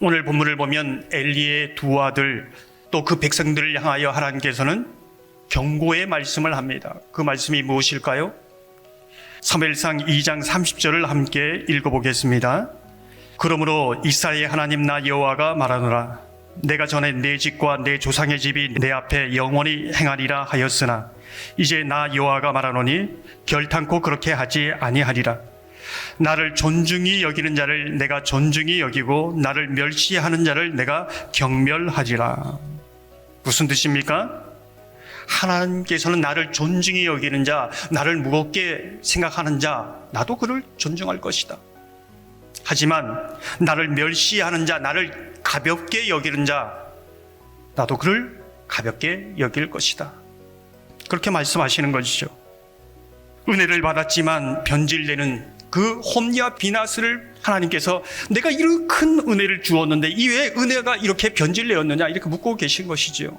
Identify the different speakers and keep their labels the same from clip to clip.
Speaker 1: 오늘 본문을 보면 엘리의 두 아들 또 그 백성들을 향하여 하나님께서는 경고의 말씀을 합니다. 그 말씀이 무엇일까요? 사무엘상 2장 30절을 함께 읽어보겠습니다. 그러므로 이스라엘의 하나님 나 여호와가 말하노라. 내가 전에 내 집과 내 조상의 집이 내 앞에 영원히 행하리라 하였으나 이제 나 여호와가 말하노니 결탄코 그렇게 하지 아니하리라. 나를 존중히 여기는 자를 내가 존중히 여기고 나를 멸시하는 자를 내가 경멸하리라. 무슨 뜻입니까? 하나님께서는 나를 존중히 여기는 자, 나를 무겁게 생각하는 자, 나도 그를 존중할 것이다. 하지만 나를 멸시하는 자, 나를 가볍게 여기는 자, 나도 그를 가볍게 여길 것이다. 그렇게 말씀하시는 것이죠. 은혜를 받았지만 변질되는 그 홈리와 비나스를 하나님께서 내가 이렇게 큰 은혜를 주었는데 이 왜 은혜가 이렇게 변질되었느냐 이렇게 묻고 계신 것이지요.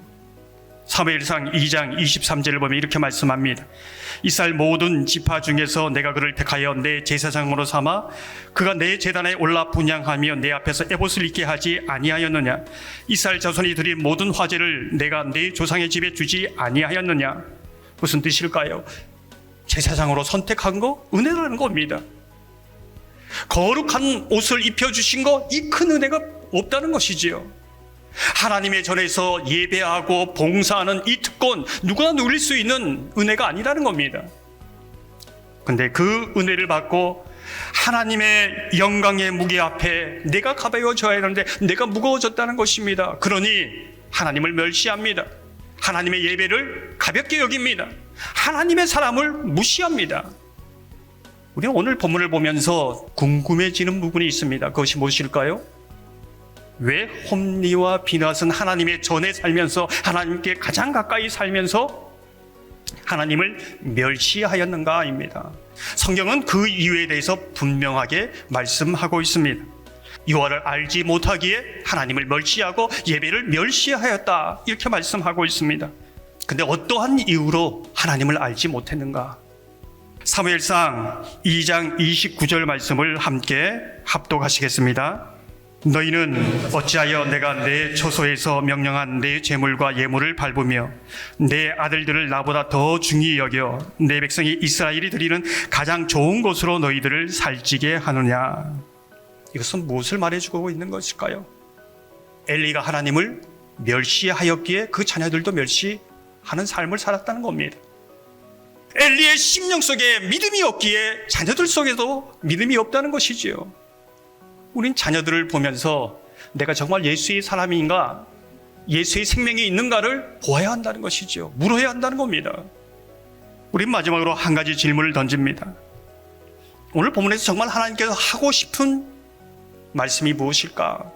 Speaker 1: 사무엘상 2장 23절을 보면 이렇게 말씀합니다. 이스라엘 모든 지파 중에서 내가 그를 택하여 내 제사장으로 삼아 그가 내 제단에 올라 분향하며 내 앞에서 에봇을 입게 하지 아니하였느냐. 이스라엘 자손이 드린 모든 화제를 내가 내 조상의 집에 주지 아니하였느냐. 무슨 뜻일까요? 제사장으로 선택한 거 은혜라는 겁니다. 거룩한 옷을 입혀주신 거 이 큰 은혜가 없다는 것이지요. 하나님의 전에서 예배하고 봉사하는 이 특권 누구나 누릴 수 있는 은혜가 아니라는 겁니다. 근데 그 은혜를 받고 하나님의 영광의 무게 앞에 내가 가벼워져야 하는데 내가 무거워졌다는 것입니다. 그러니 하나님을 멸시합니다. 하나님의 예배를 가볍게 여깁니다. 하나님의 사람을 무시합니다. 우리는 오늘 본문을 보면서 궁금해지는 부분이 있습니다. 그것이 무엇일까요? 왜 홈리와 비낫은 하나님의 전에 살면서 하나님께 가장 가까이 살면서 하나님을 멸시하였는가입니다. 성경은 그 이유에 대해서 분명하게 말씀하고 있습니다. 여호와를 알지 못하기에 하나님을 멸시하고 예배를 멸시하였다 이렇게 말씀하고 있습니다. 근데 어떠한 이유로 하나님을 알지 못했는가? 사무엘상 2장 29절 말씀을 함께 합독하시겠습니다. 너희는 어찌하여 내가 내 처소에서 명령한 내 재물과 예물을 밟으며 내 아들들을 나보다 더 중히 여겨 내 백성이 이스라엘이 드리는 가장 좋은 곳으로 너희들을 살찌게 하느냐. 이것은 무엇을 말해주고 있는 것일까요? 엘리가 하나님을 멸시하였기에 그 자녀들도 멸시하는 삶을 살았다는 겁니다. 엘리의 심령 속에 믿음이 없기에 자녀들 속에도 믿음이 없다는 것이지요. 우린 자녀들을 보면서 내가 정말 예수의 사람인가, 예수의 생명이 있는가를 보아야 한다는 것이죠. 물어야 한다는 겁니다. 우린 마지막으로 한 가지 질문을 던집니다. 오늘 본문에서 정말 하나님께서 하고 싶은 말씀이 무엇일까?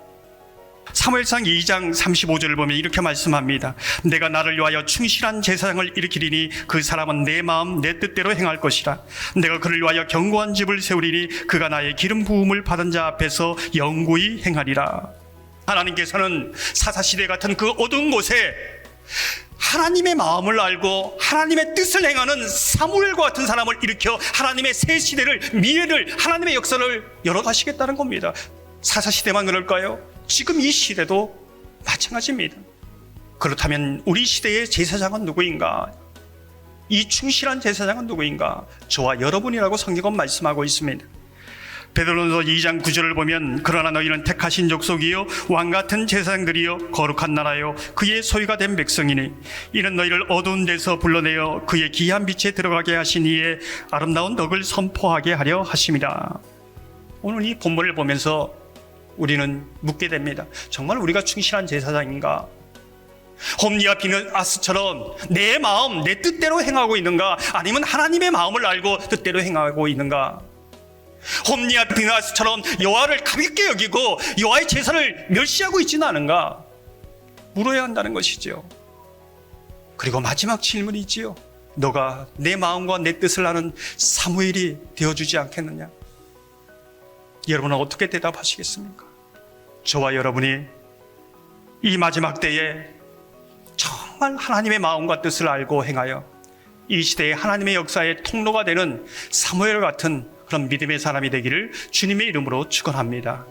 Speaker 1: 사무엘상 2장 35절을 보면 이렇게 말씀합니다. 내가 나를 위하여 충실한 제사장을 일으키리니 그 사람은 내 마음 내 뜻대로 행할 것이라. 내가 그를 위하여 견고한 집을 세우리니 그가 나의 기름 부음을 받은 자 앞에서 영구히 행하리라. 하나님께서는 사사시대 같은 그 어두운 곳에 하나님의 마음을 알고 하나님의 뜻을 행하는 사무엘과 같은 사람을 일으켜 하나님의 새 시대를, 미래를, 하나님의 역사를 열어가시겠다는 겁니다. 사사시대만 그럴까요? 지금 이 시대도 마찬가지입니다. 그렇다면 우리 시대의 제사장은 누구인가? 이 충실한 제사장은 누구인가? 저와 여러분이라고 성경은 말씀하고 있습니다. 베드로전서 2장 9절을 보면 그러나 너희는 택하신 족속이요 왕같은 제사장들이요 거룩한 나라요 그의 소유가 된 백성이니 이는 너희를 어두운 데서 불러내어 그의 귀한 빛에 들어가게 하신 이의 아름다운 덕을 선포하게 하려 하심이라. 오늘 이 본문을 보면서 우리는 묻게 됩니다. 정말 우리가 충실한 제사장인가? 홈리와 비느아스처럼 내 마음, 내 뜻대로 행하고 있는가? 아니면 하나님의 마음을 알고 뜻대로 행하고 있는가? 홈리와 비느아스처럼 여호와를 가볍게 여기고 여호와의 제사를 멸시하고 있지는 않은가? 물어야 한다는 것이죠. 그리고 마지막 질문이지요. 너가 내 마음과 내 뜻을 아는 사무엘이 되어주지 않겠느냐? 여러분은 어떻게 대답하시겠습니까? 저와 여러분이 이 마지막 때에 정말 하나님의 마음과 뜻을 알고 행하여 이 시대에 하나님의 역사의 통로가 되는 사무엘 같은 그런 믿음의 사람이 되기를 주님의 이름으로 축원합니다.